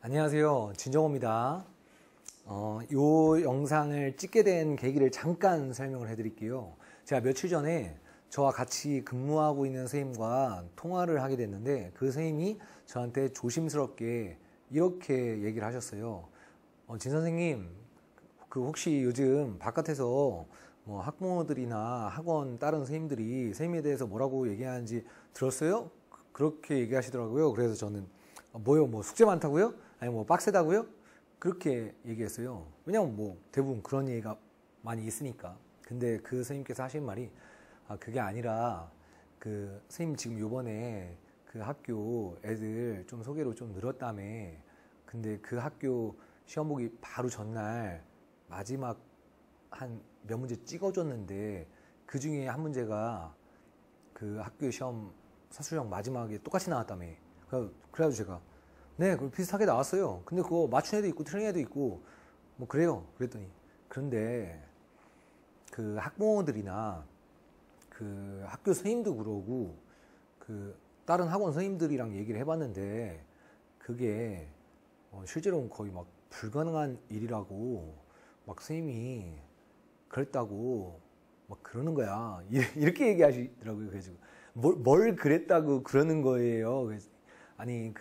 안녕하세요. 진정호입니다. 요 영상을 찍게 된 계기를 잠깐 설명을 해드릴게요. 제가 며칠 전에 저와 같이 근무하고 있는 선생님과 통화를 하게 됐는데 그 선생님이 저한테 조심스럽게 이렇게 얘기를 하셨어요. 진 선생님, 혹시 요즘 바깥에서 뭐 학부모들이나 학원 다른 선생님들이 선생님에 대해서 뭐라고 얘기하는지 들었어요? 그렇게 얘기하시더라고요. 그래서 저는 뭐요? 뭐 숙제 많다고요? 아니 뭐 빡세다고요? 그렇게 얘기했어요. 왜냐면 뭐 대부분 그런 얘기가 많이 있으니까. 근데 그 선생님께서 하신 말이 그게 아니라 선생님 지금 요번에 그 학교 애들 좀 소개로 좀 늘었다며. 근데 그 학교 시험 보기 바로 전날 마지막 한 몇 문제 찍어줬는데 그 중에 한 문제가 그 학교 시험 서술형 마지막에 똑같이 나왔다며. 그래가지고 제가 네, 그럼 비슷하게 나왔어요. 근데 그거 맞춘 애도 있고 틀린 애도 있고 뭐 그래요. 그랬더니 그런데 그 학부모들이나 그 학교 선생님도 그러고 그 다른 학원 선생님들이랑 얘기를 해봤는데 그게 실제로는 거의 막 불가능한 일이라고 막 선생님이 그랬다고 막 그러는 거야. 이렇게 얘기하시더라고요. 그래서 뭘 그랬다고 그러는 거예요. 그래서 아니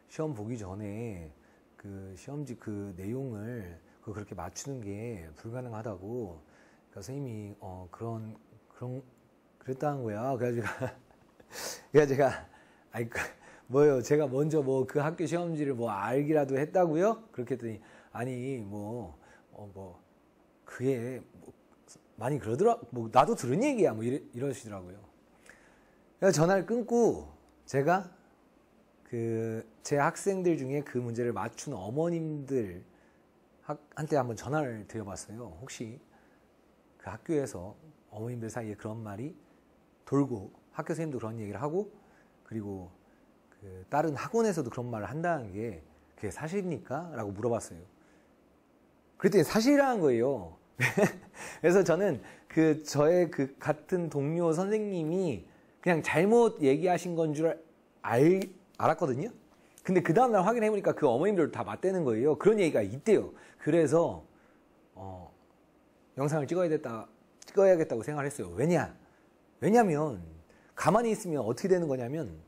시험 보기 전에 그 시험지 그 내용을 그렇게 맞추는 게 불가능하다고 선생님이 그랬다는 거야. 그래서 제가 아니 뭐요? 제가 먼저 뭐 그 학교 시험지를 뭐 알기라도 했다고요? 그렇게 했더니 아니 그게 뭐 많이 그러더라. 뭐 나도 들은 얘기야. 뭐 이러시더라고요. 그래서 전화를 끊고 제가 제 학생들 중에 그 문제를 맞춘 어머님들 한테 한번 전화를 드려봤어요. 혹시 그 학교에서 어머님들 사이에 그런 말이 돌고 학교 선생님도 그런 얘기를 하고 그리고 다른 학원에서도 그런 말을 한다는 게 그게 사실입니까? 라고 물어봤어요. 그랬더니 사실이라는 거예요. 그래서 저는 저의 같은 동료 선생님이 그냥 잘못 얘기하신 건 줄 알았거든요. 근데 그 다음날 확인해보니까 그 어머님들 다 맞대는 거예요. 그런 얘기가 있대요. 그래서 영상을 찍어야겠다고 생각을 했어요. 왜냐면 가만히 있으면 어떻게 되는 거냐면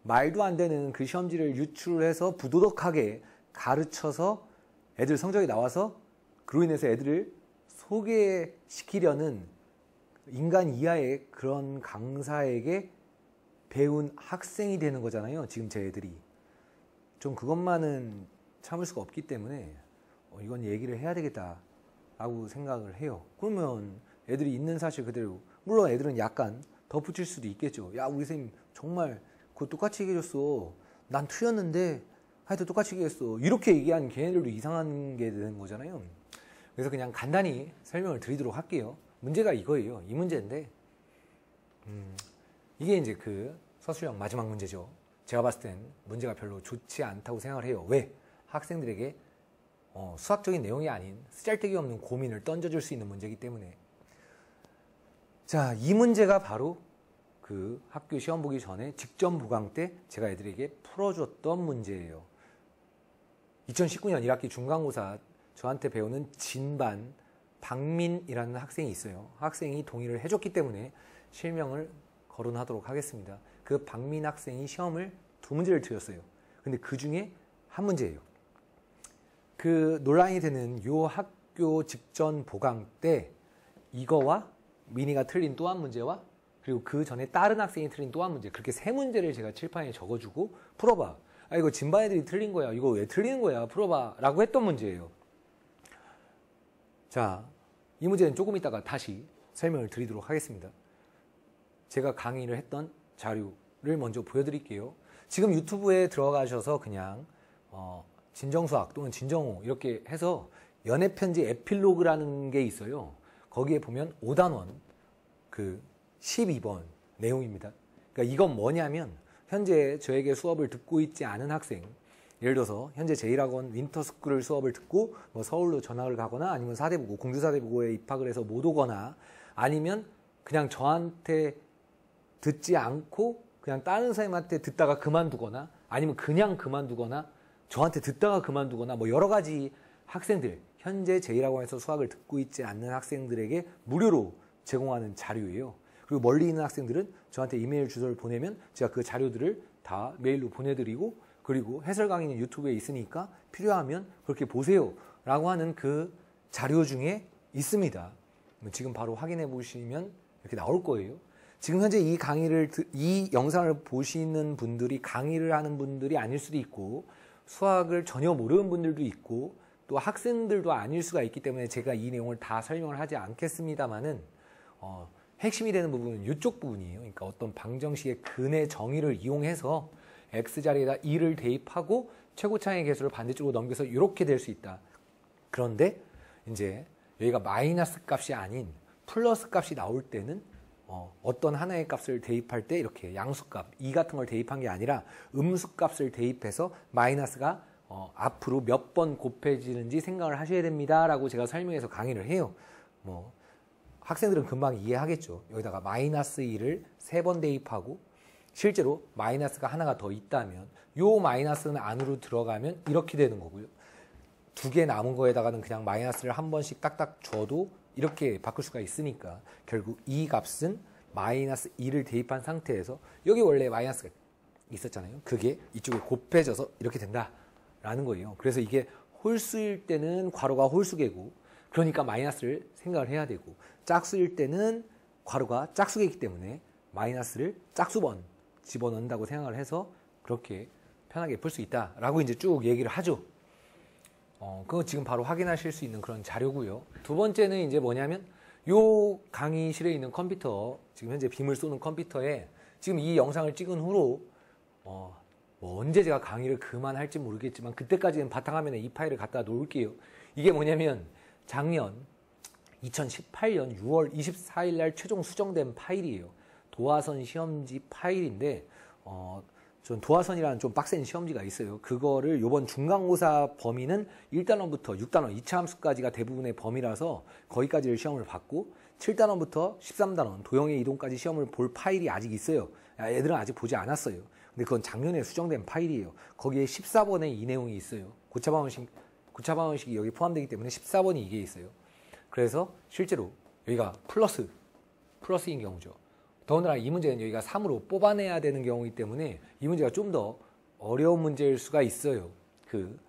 말도 안 되는 그 시험지를 유출해서 부도덕하게 가르쳐서 애들 성적이 나와서 그로 인해서 애들을 소개시키려는 인간 이하의 그런 강사에게 배운 학생이 되는 거잖아요. 지금 제 애들이. 좀 그것만은 참을 수가 없기 때문에 이건 얘기를 해야 되겠다라고 생각을 해요. 그러면 애들이 있는 사실 그대로, 물론 애들은 약간 덧붙일 수도 있겠죠. 야, 우리 선생님 정말 그거 똑같이 얘기해줬어. 난 틀렸는데 하여튼 똑같이 얘기했어. 이렇게 얘기한 걔네들도 이상한 게 되는 거잖아요. 그래서 그냥 간단히 설명을 드리도록 할게요. 문제가 이거예요. 이 문제인데 이게 이제 서술형 마지막 문제죠. 제가 봤을 땐 문제가 별로 좋지 않다고 생각을 해요. 왜? 학생들에게 수학적인 내용이 아닌 쓰잘데기 없는 고민을 던져줄 수 있는 문제이기 때문에. 자, 이 문제가 바로 학교 시험 보기 전에 직전 보강 때 제가 애들에게 풀어줬던 문제예요. 2019년 1학기 중간고사 저한테 배우는 진반 박민이라는 학생이 있어요. 학생이 동의를 해줬기 때문에 실명을 거론하도록 하겠습니다. 그 박민 학생이 시험을 2문제를 틀렸어요. 근데 그 중에 한 문제예요. 논란이 되는 요 학교 직전 보강 때 이거와 민이가 틀린 또 한 문제와 그리고 그 전에 다른 학생이 틀린 또 한 문제, 그렇게 3문제를 제가 칠판에 적어주고 풀어봐. 이거 진반 애들이 틀린 거야. 이거 왜 틀리는 거야? 풀어봐. 라고 했던 문제예요. 자, 이 문제는 조금 있다가 다시 설명을 드리도록 하겠습니다. 제가 강의를 했던 자료를 먼저 보여드릴게요. 지금 유튜브에 들어가셔서 그냥 진정수학 또는 진정호 이렇게 해서 연애편지 에필로그라는 게 있어요. 거기에 보면 5단원 12번 내용입니다. 그러니까 이건 뭐냐면 현재 저에게 수업을 듣고 있지 않은 학생, 예를 들어서 현재 제1학원 윈터스쿨 수업을 듣고 뭐 서울로 전학을 가거나 아니면 사대부고 공주사대부고에 입학을 해서 못 오거나 아니면 그냥 저한테 듣지 않고 그냥 다른 선생님한테 듣다가 그만두거나 아니면 그냥 그만두거나 저한테 듣다가 그만두거나 뭐 여러 가지 학생들, 현재 제1학원에서 수학을 듣고 있지 않는 학생들에게 무료로 제공하는 자료예요. 그리고 멀리 있는 학생들은 저한테 이메일 주소를 보내면 제가 그 자료들을 다 메일로 보내드리고, 그리고 해설 강의는 유튜브에 있으니까 필요하면 그렇게 보세요 라고 하는 그 자료 중에 있습니다. 지금 바로 확인해 보시면 이렇게 나올 거예요. 지금 현재 이 영상을 보시는 분들이 강의를 하는 분들이 아닐 수도 있고, 수학을 전혀 모르는 분들도 있고, 또 학생들도 아닐 수가 있기 때문에 제가 이 내용을 다 설명을 하지 않겠습니다만은, 핵심이 되는 부분은 이쪽 부분이에요. 그러니까 어떤 방정식의 근의 정의를 이용해서 x자리에다 2를 대입하고 최고차의 개수를 반대쪽으로 넘겨서 이렇게 될 수 있다. 그런데 이제 여기가 마이너스 값이 아닌 플러스 값이 나올 때는 어떤 하나의 값을 대입할 때 이렇게 양수값 2 같은 걸 대입한 게 아니라 음수값을 대입해서 마이너스가 앞으로 몇 번 곱해지는지 생각을 하셔야 됩니다 라고 제가 설명해서 강의를 해요. 뭐 학생들은 금방 이해하겠죠. 여기다가 마이너스 2를 3번 대입하고 실제로 마이너스가 하나가 더 있다면 요 마이너스는 안으로 들어가면 이렇게 되는 거고요. 2개 남은 거에다가는 그냥 마이너스를 한 번씩 딱딱 줘도 이렇게 바꿀 수가 있으니까 결국 이 값은 마이너스 2를 대입한 상태에서 여기 원래 마이너스가 있었잖아요. 그게 이쪽에 곱해져서 이렇게 된다라는 거예요. 그래서 이게 홀수일 때는 괄호가 홀수개고, 그러니까 마이너스를 생각을 해야 되고, 짝수일 때는 괄호가 짝수개이기 때문에 마이너스를 짝수번 집어넣는다고 생각을 해서 그렇게 편하게 풀 수 있다라고 이제 쭉 얘기를 하죠. 그거 지금 바로 확인하실 수 있는 그런 자료고요. 두 번째는 이제 뭐냐면 요 강의실에 있는 컴퓨터, 지금 현재 빔을 쏘는 컴퓨터에 지금 이 영상을 찍은 후로 뭐 언제 제가 강의를 그만할지 모르겠지만 그때까지는 바탕화면에 이 파일을 갖다 놓을게요. 이게 뭐냐면 작년 2018년 6월 24일 날 최종 수정된 파일이에요. 도화선 시험지 파일인데 전 도화선이라는 좀 빡센 시험지가 있어요. 그거를 이번 중간고사 범위는 1단원부터 6단원 2차 함수까지가 대부분의 범위라서 거기까지를 시험을 받고 7단원부터 13단원 도형의 이동까지 시험을 볼 파일이 아직 있어요. 애들은 아직 보지 않았어요. 근데 그건 작년에 수정된 파일이에요. 거기에 14번에 이 내용이 있어요. 고차 방정식이 여기 포함되기 때문에 14번이 이게 있어요. 그래서 실제로 여기가 플러스인 경우죠. 더군다나 이 문제는 여기가 3으로 뽑아내야 되는 경우이기 때문에 이 문제가 좀 더 어려운 문제일 수가 있어요. 그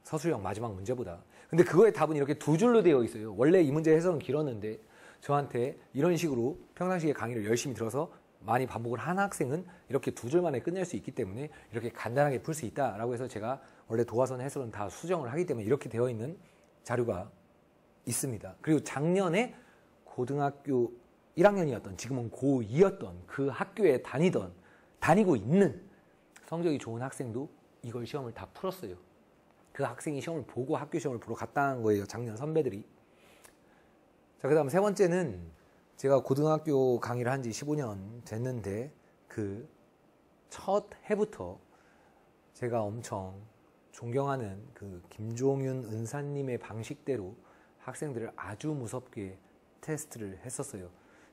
서술형 마지막 문제보다. 근데 그거의 답은 이렇게 두 줄로 되어 있어요. 원래 이 문제 해석은 길었는데 저한테 이런 식으로 평상시에 강의를 열심히 들어서 많이 반복을 한 학생은 이렇게 두 줄 만에 끝낼 수 있기 때문에 이렇게 간단하게 풀 수 있다라고 해서 제가 원래 도화선 해설은 다 수정을 하기 때문에 이렇게 되어 있는 자료가 있습니다. 그리고 작년에 고등학교 1학년이었던, 지금은 고2였던 그 학교에 다니고 있는 성적이 좋은 학생도 이걸 시험을 다 풀었어요. 그 학생이 시험을 보고 학교 시험을 보러 갔다는 거예요. 작년 선배들이. 자, 그 다음 세 번째는 제가 고등학교 강의를 한 지 15년 됐는데 그 첫 해부터 제가 엄청 존경하는 그 김종윤 은사님의 방식대로 학생들을 아주 무섭게 테스트를 했었어요.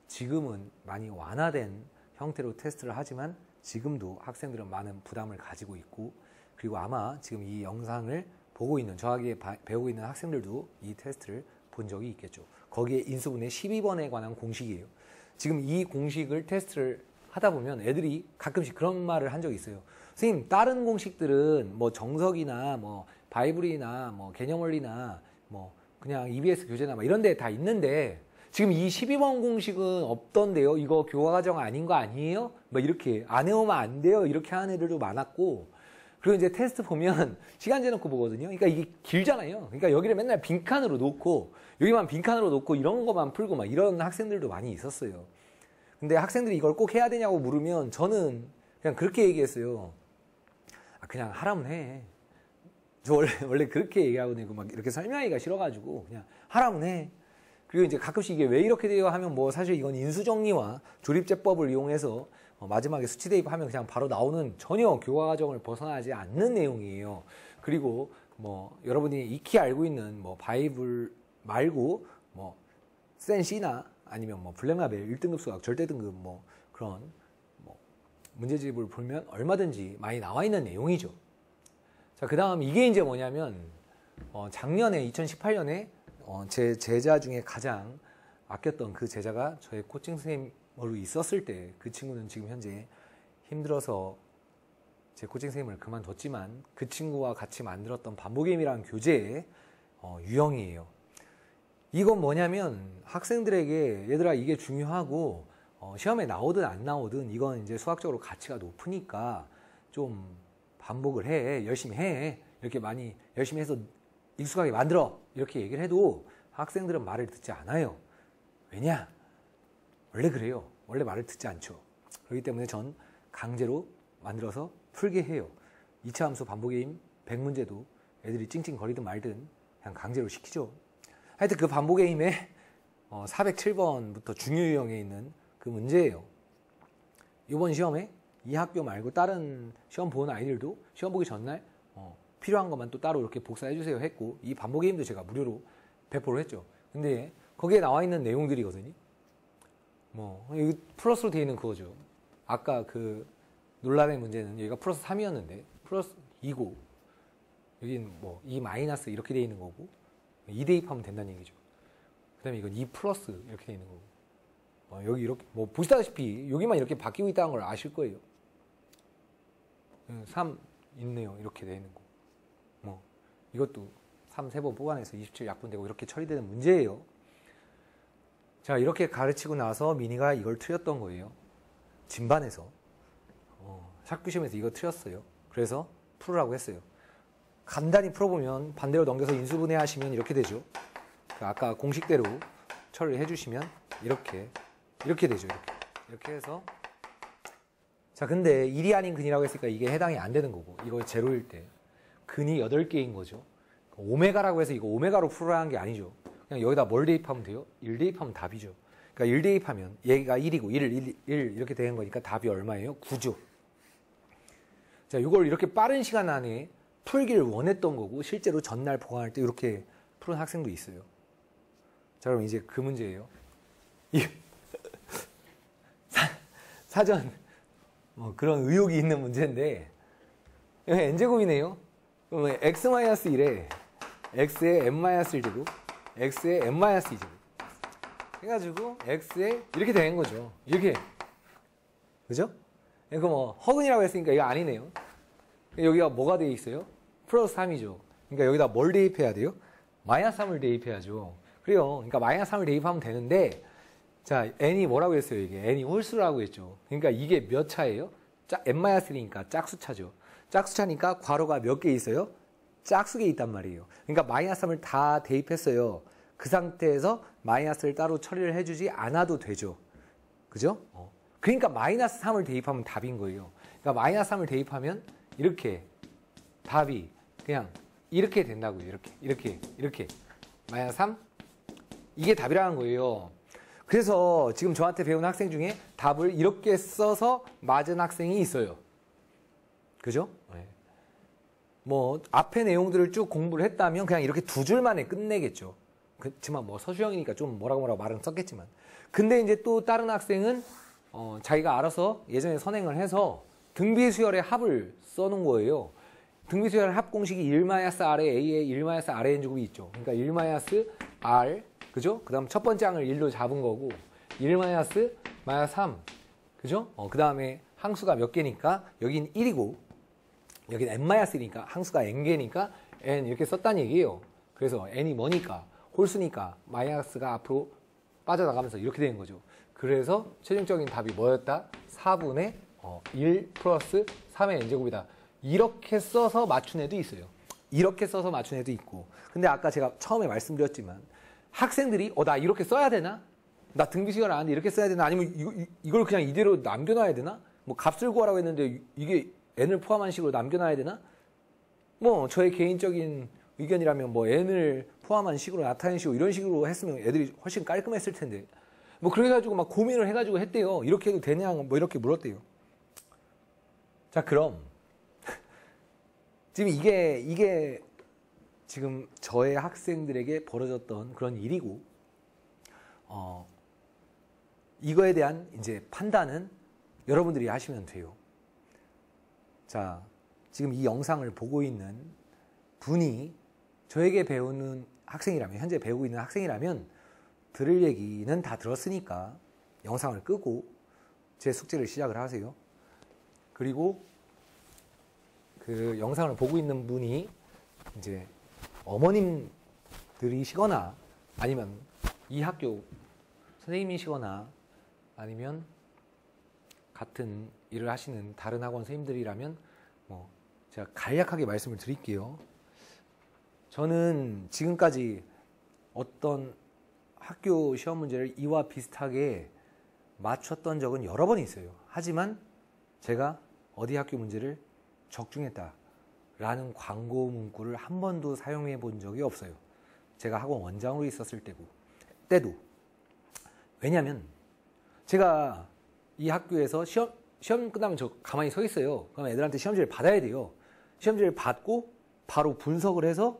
지금은 많이 완화된 형태로 테스트를 하지만 지금도 학생들은 많은 부담을 가지고 있고, 그리고 아마 지금 이 영상을 보고 있는, 저에게 배우고 있는 학생들도 이 테스트를 본 적이 있겠죠. 거기에 인수분해 12번에 관한 공식이에요. 지금 이 공식을 테스트를 하다 보면 애들이 가끔씩 그런 말을 한 적이 있어요. 선생님, 다른 공식들은 뭐 정석이나 뭐 바이블이나 뭐 개념원리나 뭐 그냥 EBS 교재나 뭐 이런 데 다 있는데 지금 이 12번 공식은 없던데요? 이거 교과과정 아닌 거 아니에요? 뭐 이렇게 안 해오면 안 돼요? 이렇게 하는 애들도 많았고, 그리고 이제 테스트 보면 시간 재놓고 보거든요. 그러니까 이게 길잖아요. 그러니까 여기를 맨날 빈칸으로 놓고 여기만 빈칸으로 놓고 이런 것만 풀고 막 이런 학생들도 많이 있었어요. 근데 학생들이 이걸 꼭 해야 되냐고 물으면 저는 그냥 그렇게 얘기했어요. 그냥 하라면 해. 저 원래 그렇게 얘기하거든요. 막 이렇게 설명하기가 싫어가지고 그냥 하라면 해. 그리고 이제 가끔씩 이게 왜 이렇게 돼요 하면 뭐 사실 이건 인수정리와 조립제법을 이용해서 마지막에 수치 대입하면 그냥 바로 나오는 전혀 교과과정을 벗어나지 않는 내용이에요. 그리고 뭐 여러분이 익히 알고 있는 뭐 바이블 말고 뭐 센시나 아니면 뭐 블랙라벨 1등급 수학 절대 등급 뭐 그런 뭐 문제집을 보면 얼마든지 많이 나와 있는 내용이죠. 자, 그 다음 이게 이제 뭐냐면 작년에 2018년에 제 제자 중에 가장 아꼈던 그 제자가 저의 코칭 선생님으로 있었을 때 그 친구는 지금 현재 힘들어서 제 코칭 선생님을 그만뒀지만 그 친구와 같이 만들었던 반복게임이라는 교재의 유형이에요. 이건 뭐냐면 학생들에게 얘들아 이게 중요하고 시험에 나오든 안 나오든 이건 이제 수학적으로 가치가 높으니까 좀 반복을 해, 열심히 해, 이렇게 많이 열심히 해서 익숙하게 만들어 이렇게 얘기를 해도 학생들은 말을 듣지 않아요. 왜냐? 원래 그래요. 원래 말을 듣지 않죠. 그렇기 때문에 전 강제로 만들어서 풀게 해요. 2차 함수 반복게임 100문제도 애들이 찡찡거리든 말든 그냥 강제로 시키죠. 하여튼 그 반복게임의 407번부터 중요 유형에 있는 그 문제예요. 이번 시험에 이 학교 말고 다른 시험 보는 아이들도 시험 보기 전날 필요한 것만 또 따로 이렇게 복사해 주세요 했고, 이 반복게임도 제가 무료로 배포를 했죠. 근데 거기에 나와 있는 내용들이거든요. 여기 플러스로 되어 있는 그거죠. 아까 그 논란의 문제는 여기가 플러스 3이었는데 플러스 2고 여기는 2 마이너스 이렇게 되어 있는 거고 2 대입하면 된다는 얘기죠. 그 다음에 이건 2 플러스 이렇게 되어 있는 거고 여기 이렇게 보시다시피 여기만 이렇게 바뀌고 있다는 걸 아실 거예요. 3 있네요. 이렇게 되어 있는 거. 이것도 3 3번 뽑아내서 27 약분되고 이렇게 처리되는 문제예요. 자, 이렇게 가르치고 나서 미니가 이걸 틀렸던 거예요. 진반에서. 학교 시험에서 이거 틀렸어요. 그래서 풀으라고 했어요. 간단히 풀어보면 반대로 넘겨서 인수분해 하시면 이렇게 되죠. 아까 공식대로 처리를 해주시면 이렇게 되죠. 이렇게 해서. 자, 근데 1이 아닌 근이라고 했으니까 이게 해당이 안 되는 거고, 이거 제로일 때 근이 8개인 거죠. 오메가라고 해서 이거 오메가로 풀으라는 게 아니죠. 그냥 여기다 뭘 대입하면 돼요? 1 대입하면 답이죠. 그러니까 1 대입하면 얘가 1이고 1 이렇게 되는 거니까 답이 얼마예요? 9죠. 자, 이걸 이렇게 빠른 시간 안에 풀기를 원했던 거고, 실제로 전날 보강할 때 이렇게 푸는 학생도 있어요. 자, 그럼 이제 그 문제예요. 사전 그런 의혹이 있는 문제인데, 여기 n제곱이네요. 그러면 x-1에 x에 n-1제곱, x에 n-2제곱 해가지고 x에 이렇게 되는 거죠. 이렇게. 그죠? 그럼 허근이라고 했으니까 이거 아니네요. 여기가 뭐가 되어 있어요? 플러스 3이죠. 그러니까 여기다 뭘 대입해야 돼요? 마이너스 3을 대입해야죠. 그래요. 그러니까 마이너스 3을 대입하면 되는데, 자, n이 뭐라고 했어요? 이게 n이 홀수라고 했죠. 그러니까 이게 몇 차예요? n-1이니까 짝수차죠. 짝수차니까 괄호가 몇 개 있어요? 짝수개 있단 말이에요. 그러니까 마이너스 3을 다 대입했어요. 그 상태에서 마이너스를 따로 처리를 해주지 않아도 되죠. 그죠? 그러니까 마이너스 3을 대입하면 답인 거예요. 그러니까 마이너스 3을 대입하면 이렇게 답이 그냥 이렇게 된다고요. 이렇게 마이너스 3 이게 답이라는 거예요. 그래서 지금 저한테 배운 학생 중에 답을 이렇게 써서 맞은 학생이 있어요. 그죠? 네. 앞에 내용들을 쭉 공부를 했다면 그냥 이렇게 두 줄 만에 끝내겠죠. 그렇지만 서수형이니까 좀 뭐라고 말은 썼겠지만. 근데 이제 또 다른 학생은 자기가 알아서 예전에 선행을 해서 등비수열의 합을 써놓은 거예요. 등비수열 합 공식이 1-R에 A에 1-R의 n제곱이 있죠. 그러니까 1-R, 그죠? 그 다음 첫 번째 항을 1로 잡은 거고, 1-3, 그죠? 그 다음에 항수가 몇 개니까, 여긴 1이고, 여긴 n-1이니까, 항수가 n개니까, n 이렇게 썼다는 얘기예요. 그래서 n이 뭐니까, 홀수니까, 마이너스가 앞으로 빠져나가면서 이렇게 되는 거죠. 그래서 최종적인 답이 뭐였다? 4분의 1 플러스 3의 n제곱이다. 이렇게 써서 맞춘 애도 있어요. 이렇게 써서 맞춘 애도 있고. 근데 아까 제가 처음에 말씀드렸지만 학생들이 나 이렇게 써야 되나? 나 등비수열 안 하는데 이렇게 써야 되나? 아니면 이걸 그냥 이대로 남겨놔야 되나? 값을 구하라고 했는데 이게 n을 포함한 식으로 남겨놔야 되나? 저의 개인적인 의견이라면 n을 포함한 식으로 나타낸 식으로 이런 식으로 했으면 애들이 훨씬 깔끔했을 텐데. 그래가지고 막 고민을 해가지고 했대요. 이렇게 해도 되냐? 이렇게 물었대요. 자, 그럼 지금 이게 지금 저의 학생들에게 벌어졌던 그런 일이고, 이거에 대한 이제 판단은 여러분들이 하시면 돼요. 자, 지금 이 영상을 보고 있는 분이 저에게 배우는 학생이라면, 현재 배우고 있는 학생이라면 들을 얘기는 다 들었으니까 영상을 끄고 제 숙제를 시작을 하세요. 그리고 그 영상을 보고 있는 분이 이제 어머님들이시거나 아니면 이 학교 선생님이시거나 아니면 같은 일을 하시는 다른 학원 선생님들이라면 뭐 제가 간략하게 말씀을 드릴게요. 저는 지금까지 어떤 학교 시험 문제를 이와 비슷하게 맞췄던 적은 여러 번 있어요. 하지만 제가 어디 학교 문제를 적중했다라는 광고 문구를 한 번도 사용해 본 적이 없어요. 제가 학원 원장으로 있었을 때도. 왜냐하면 제가 이 학교에서 시험 끝나면 저 가만히 서 있어요. 그럼 애들한테 시험지를 받아야 돼요. 시험지를 받고 바로 분석을 해서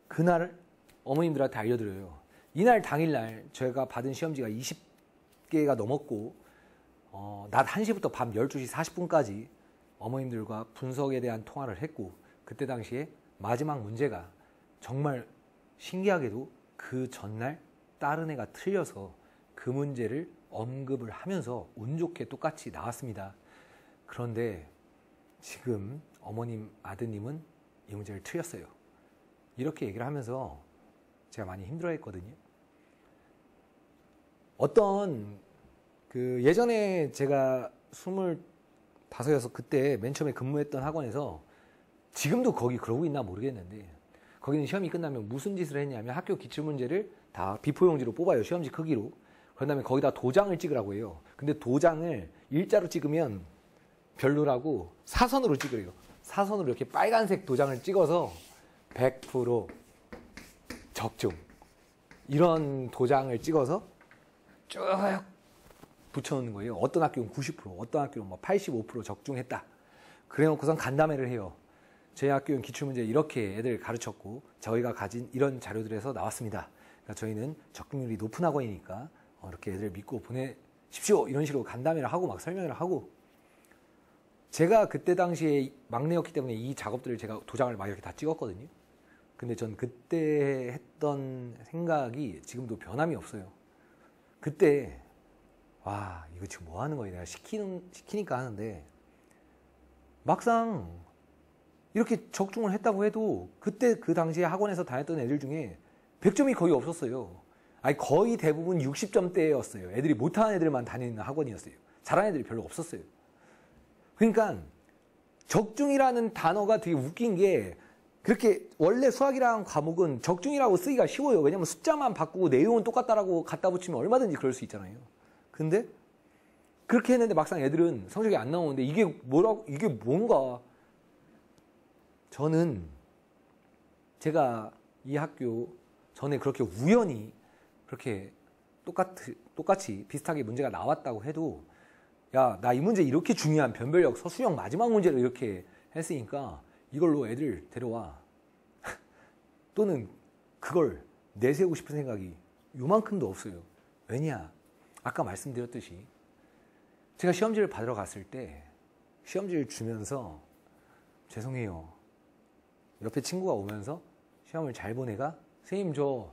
그날 어머님들한테 알려드려요. 이날 당일날 제가 받은 시험지가 20개가 넘었고 낮 1시부터 밤 12시 40분까지 어머님들과 분석에 대한 통화를 했고, 그때 당시에 마지막 문제가 정말 신기하게도 그 전날 다른 애가 틀려서 그 문제를 언급을 하면서 운 좋게 똑같이 나왔습니다. 그런데 지금 어머님 아드님은 이 문제를 틀렸어요. 이렇게 얘기를 하면서 제가 많이 힘들어했거든요. 어떤 그 예전에 제가 25여서 그때 맨 처음에 근무했던 학원에서 지금도 거기 그러고 있나 모르겠는데, 거기는 시험이 끝나면 무슨 짓을 했냐면 학교 기출문제를 다 비포용지로 뽑아요. 시험지 크기로. 그런 다음에 거기다 도장을 찍으라고 해요. 근데 도장을 일자로 찍으면 별로라고 사선으로 찍으래요. 사선으로 이렇게 빨간색 도장을 찍어서 100% 적중, 이런 도장을 찍어서 쭉 붙여놓는 거예요. 어떤 학교는 90%, 어떤 학교는 뭐 85% 적중했다. 그래놓고선 간담회를 해요. 저희 학교는 기출문제 이렇게 애들 가르쳤고 저희가 가진 이런 자료들에서 나왔습니다. 그러니까 저희는 적중률이 높은 학원이니까 이렇게 애들 믿고 보내십시오. 이런 식으로 간담회를 하고 막 설명을 하고, 제가 그때 당시에 막내였기 때문에 이 작업들을 제가 도장을 막 이렇게 다 찍었거든요. 근데 전 그때 했던 생각이 지금도 변함이 없어요. 그때 와, 이거 지금 뭐 하는 거야? 내가 시키니까 하는데, 막상 이렇게 적중을 했다고 해도 그때 그 당시에 학원에서 다녔던 애들 중에 100점이 거의 없었어요. 아니, 거의 대부분 60점대였어요. 애들이 못하는 애들만 다니는 학원이었어요. 잘하는 애들이 별로 없었어요. 그러니까 적중이라는 단어가 되게 웃긴 게, 그렇게 원래 수학이라는 과목은 적중이라고 쓰기가 쉬워요. 왜냐면 숫자만 바꾸고 내용은 똑같다라고 갖다 붙이면 얼마든지 그럴 수 있잖아요. 근데 그렇게 했는데 막상 애들은 성적이 안 나오는데 이게 뭔가. 저는 제가 이 학교 전에 그렇게 우연히 그렇게 똑같이 비슷하게 문제가 나왔다고 해도, 야, 나 이 문제 이렇게 중요한 변별력 서술형 마지막 문제를 이렇게 했으니까 이걸로 애들 데려와. 또는 그걸 내세우고 싶은 생각이 요만큼도 없어요. 왜냐? 아까 말씀드렸듯이 제가 시험지를 받으러 갔을 때 시험지를 주면서 죄송해요. 옆에 친구가 오면서 시험을 잘 본 애가 선생님 저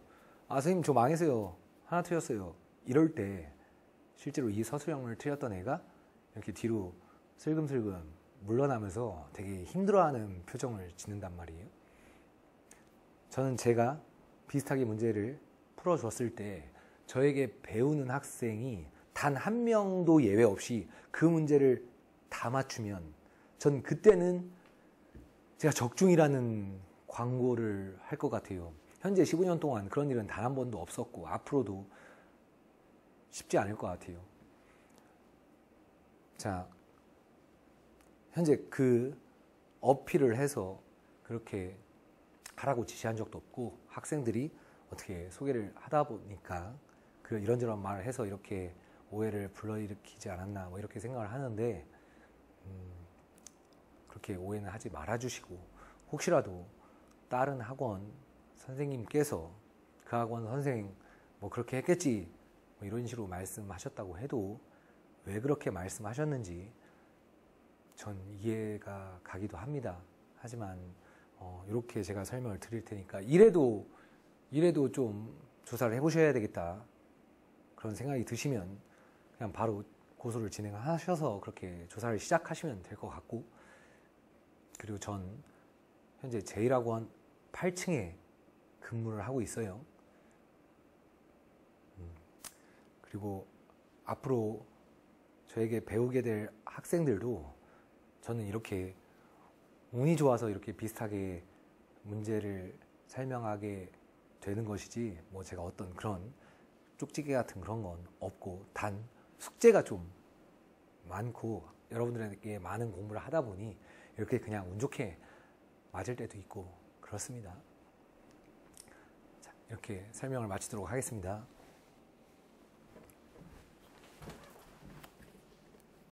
망했어요. 하나 틀렸어요. 이럴 때 실제로 이 서술형을 틀렸던 애가 이렇게 뒤로 슬금슬금 물러나면서 되게 힘들어하는 표정을 짓는단 말이에요. 저는 제가 비슷하게 문제를 풀어줬을 때 저에게 배우는 학생이 단 한 명도 예외 없이 그 문제를 다 맞추면, 전 그때는 제가 적중이라는 광고를 할 것 같아요. 현재 15년 동안 그런 일은 단 한 번도 없었고 앞으로도 쉽지 않을 것 같아요. 자, 현재 그 어필을 해서 그렇게 하라고 지시한 적도 없고, 학생들이 어떻게 소개를 하다 보니까 이런저런 말을 해서 이렇게 오해를 불러일으키지 않았나 뭐 이렇게 생각을 하는데, 그렇게 오해는 하지 말아주시고, 혹시라도 다른 학원 선생님께서 그 학원 선생 뭐 그렇게 했겠지 뭐 이런 식으로 말씀하셨다고 해도 왜 그렇게 말씀하셨는지 전 이해가 가기도 합니다. 하지만 이렇게 제가 설명을 드릴 테니까 이래도 좀 조사를 해보셔야 되겠다 그런 생각이 드시면 그냥 바로 고소를 진행하셔서 그렇게 조사를 시작하시면 될 것 같고, 그리고 전 현재 제1학원 8층에 근무를 하고 있어요. 그리고 앞으로 저에게 배우게 될 학생들도 저는 이렇게 운이 좋아서 이렇게 비슷하게 문제를 설명하게 되는 것이지 뭐 제가 어떤 그런 쪽지게 같은 그런 건 없고, 단 숙제가 좀 많고 여러분들에게 많은 공부를 하다 보니 이렇게 그냥 운 좋게 맞을 때도 있고 그렇습니다. 자, 이렇게 설명을 마치도록 하겠습니다.